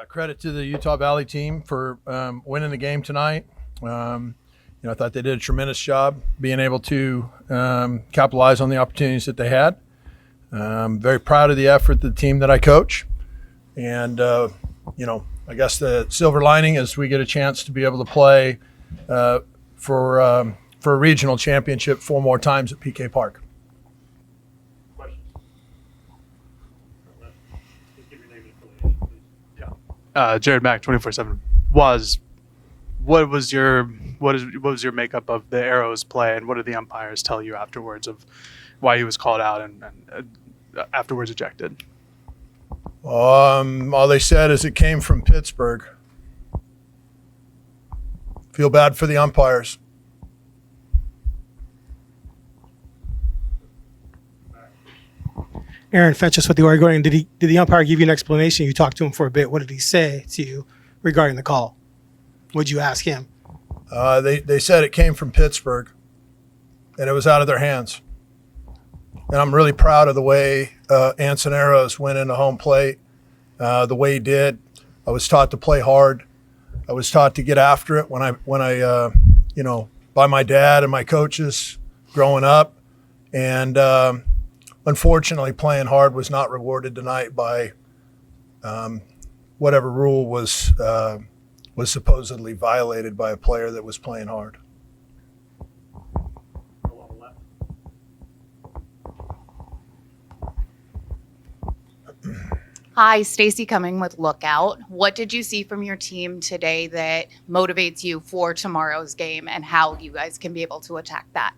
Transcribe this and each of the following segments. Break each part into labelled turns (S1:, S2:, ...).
S1: Credit to the Utah Valley team for winning the game tonight. I thought they did a tremendous job being able to capitalize on the opportunities that they had. Very proud of the effort of the team that I coach. And, I guess the silver lining is we get a chance to be able to play for a regional championship 4 more times at PK Park.
S2: Questions? Just give your name and affiliation, please.
S3: Yeah. Jared Mack, 24/7. What was your makeup of the Arrows play, and what did the umpires tell you afterwards of why he was called out and afterwards ejected?
S1: All they said is it came from Pittsburgh. Feel bad for the umpires.
S4: Aaron Fetches with the Oregonian. Did the umpire give you an explanation? You talked to him for a bit. What did he say to you regarding the call? What'd you ask him?
S1: They said it came from Pittsburgh, and it was out of their hands. And I'm really proud of the way Anson Arrows went into home plate, the way he did. I was taught to play hard. I was taught to get after it when I by my dad and my coaches growing up. And unfortunately, playing hard was not rewarded tonight by whatever rule was supposedly violated by a player that was playing hard.
S5: Hi, Stacy Cumming with Lookout. What did you see from your team today that motivates you for tomorrow's game, and how you guys can be able to attack that?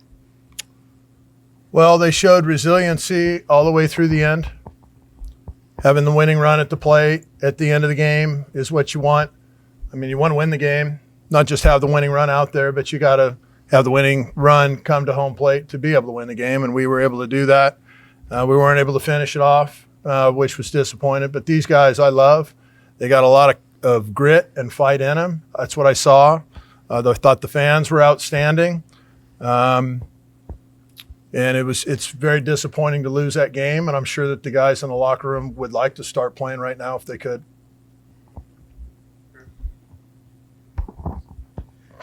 S1: Well, they showed resiliency all the way through the end. Having the winning run at the plate at the end of the game is what you want. I mean, you want to win the game, not just have the winning run out there, but you got to have the winning run come to home plate to be able to win the game, and we were able to do that. We weren't able to finish it off, which was disappointed. But these guys I love. They got a lot of grit and fight in them. That's what I saw. I thought the fans were outstanding. And it's very disappointing to lose that game, and I'm sure that the guys in the locker room would like to start playing right now if they could.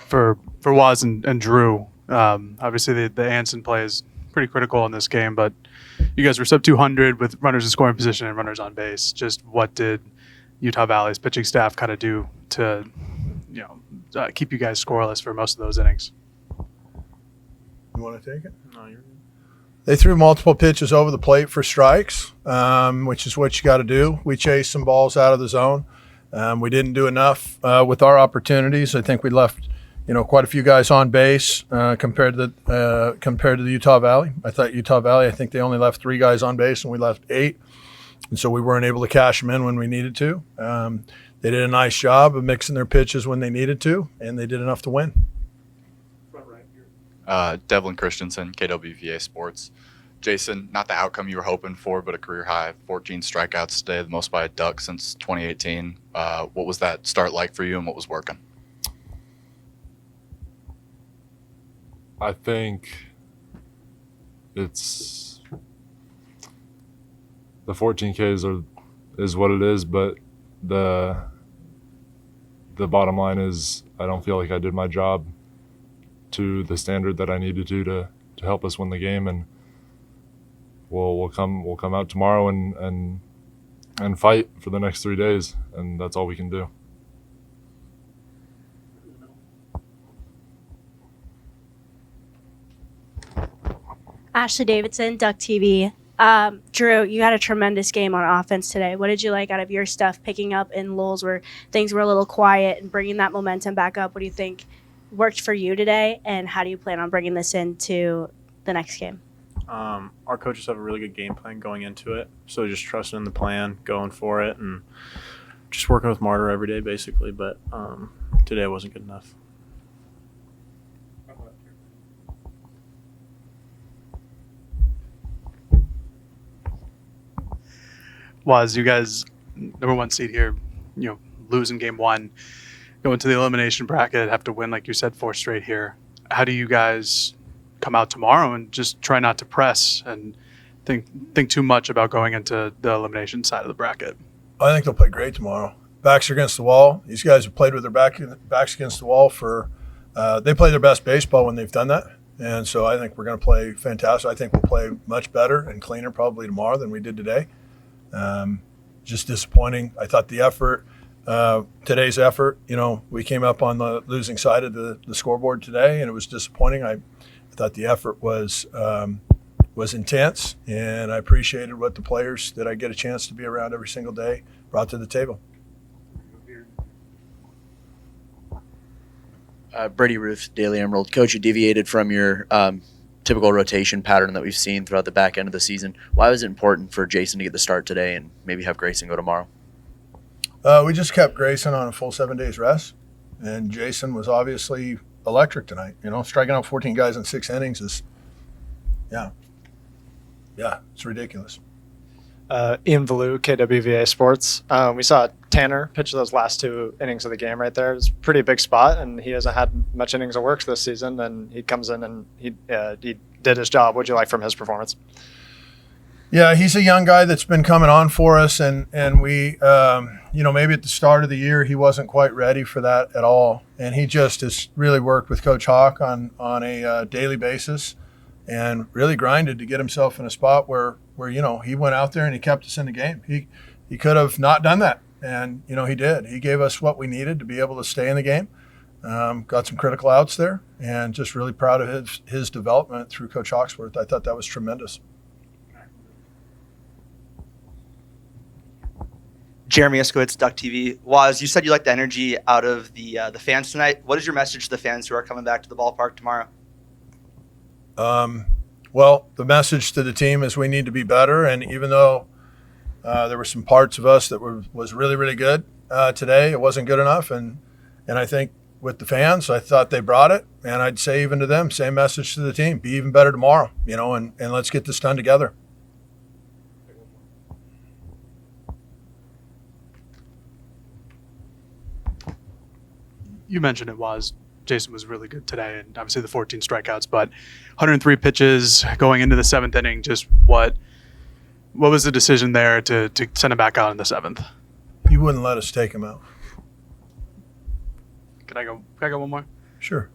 S3: For Waz and Drew, obviously the Anson play is pretty critical in this game, but you guys were sub 200 with runners in scoring position and runners on base. Just what did Utah Valley's pitching staff kind of do to keep you guys scoreless for most of those innings?
S1: You want to take it?
S2: No, you're good.
S1: They threw multiple pitches over the plate for strikes, which is what you got to do. We chased some balls out of the zone. We didn't do enough with our opportunities. I think we left, quite a few guys on base compared to the Utah Valley. I thought Utah Valley, I think they only left 3 guys on base, and we left 8, and so we weren't able to cash them in when we needed to. They did a nice job of mixing their pitches when they needed to, and they did enough to win.
S6: Devlin Christensen, KWVA Sports. Jason, not the outcome you were hoping for, but a career high 14 strikeouts today, the most by a Duck since 2018. What was that start like for you, and what was working?
S7: I think it's the 14 Ks is what it is, but the bottom line is I don't feel like I did my job to the standard that I needed to help us win the game, and we'll come out tomorrow and fight for the next 3 days, and that's all we can do.
S8: Ashley Davidson, Duck TV. Drew, you had a tremendous game on offense today. What did you like out of your stuff, picking up in lulls where things were a little quiet and bringing that momentum back up? What do you think worked for you today, and how do you plan on bringing this into the next game?
S9: Our coaches have a really good game plan going into it, so just trusting in the plan, going for it, and just working with Martyr every day basically, but today wasn't good enough.
S3: Was you guys number 1 seed here, losing game 1, go into the elimination bracket, have to win, like you said, 4 straight here. How do you guys come out tomorrow and just try not to press and think too much about going into the elimination side of the bracket?
S1: I think they'll play great tomorrow. backs are against the wall. These guys have played with their backs against the wall for they play their best baseball when they've done that. And so I think we're going to play fantastic. I think we'll play much better and cleaner probably tomorrow than we did today. Just disappointing. I thought the effort, today's effort, we came up on the losing side of the scoreboard today, and it was disappointing. I thought the effort was intense, and I appreciated what the players that I get a chance to be around every single day brought to the table.
S10: Brady Roofs, Daily Emerald. Coach, you deviated from your typical rotation pattern that we've seen throughout the back end of the season. Why was it important for Jason to get the start today and maybe have Grayson go tomorrow?
S1: We just kept Grayson on a full 7 days rest, and Jason was obviously electric tonight. Striking out 14 guys in 6 innings is, yeah, it's ridiculous.
S11: Ian Valu, KWVA Sports. We saw Tanner pitch those last 2 innings of the game right there. It's a pretty big spot, and he hasn't had much innings of work this season, and he comes in and he did his job. What'd you like from his performance?
S1: Yeah, he's a young guy that's been coming on for us, and we, maybe at the start of the year he wasn't quite ready for that at all, and he just has really worked with Coach Hawk on a daily basis and really grinded to get himself in a spot where he went out there and he kept us in the game. He could have not done that, and he did. He gave us what we needed to be able to stay in the game. Got some critical outs there, and just really proud of his development through Coach Hawksworth. I thought that was tremendous.
S12: Jeremy Iskowitz, Duck TV. Waz, you said you liked the energy out of the fans tonight. What is your message to the fans who are coming back to the ballpark tomorrow?
S1: Well, the message to the team is we need to be better, and even though there were some parts of us that was really, really good today, it wasn't good enough, and I think with the fans, I thought they brought it, and I'd say even to them, same message to the team, be even better tomorrow, and let's get this done together.
S3: You mentioned it was Jason was really good today, and obviously the 14 strikeouts, but 103 pitches going into the 7th inning. Just what was the decision there to send him back out in the 7th?
S1: He wouldn't let us take him out.
S3: Can I go one more?
S1: Sure.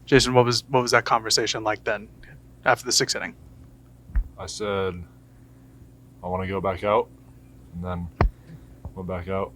S3: Jason, what was that conversation like then after the 6th inning?
S7: I said, I want to go back out, and then went back out.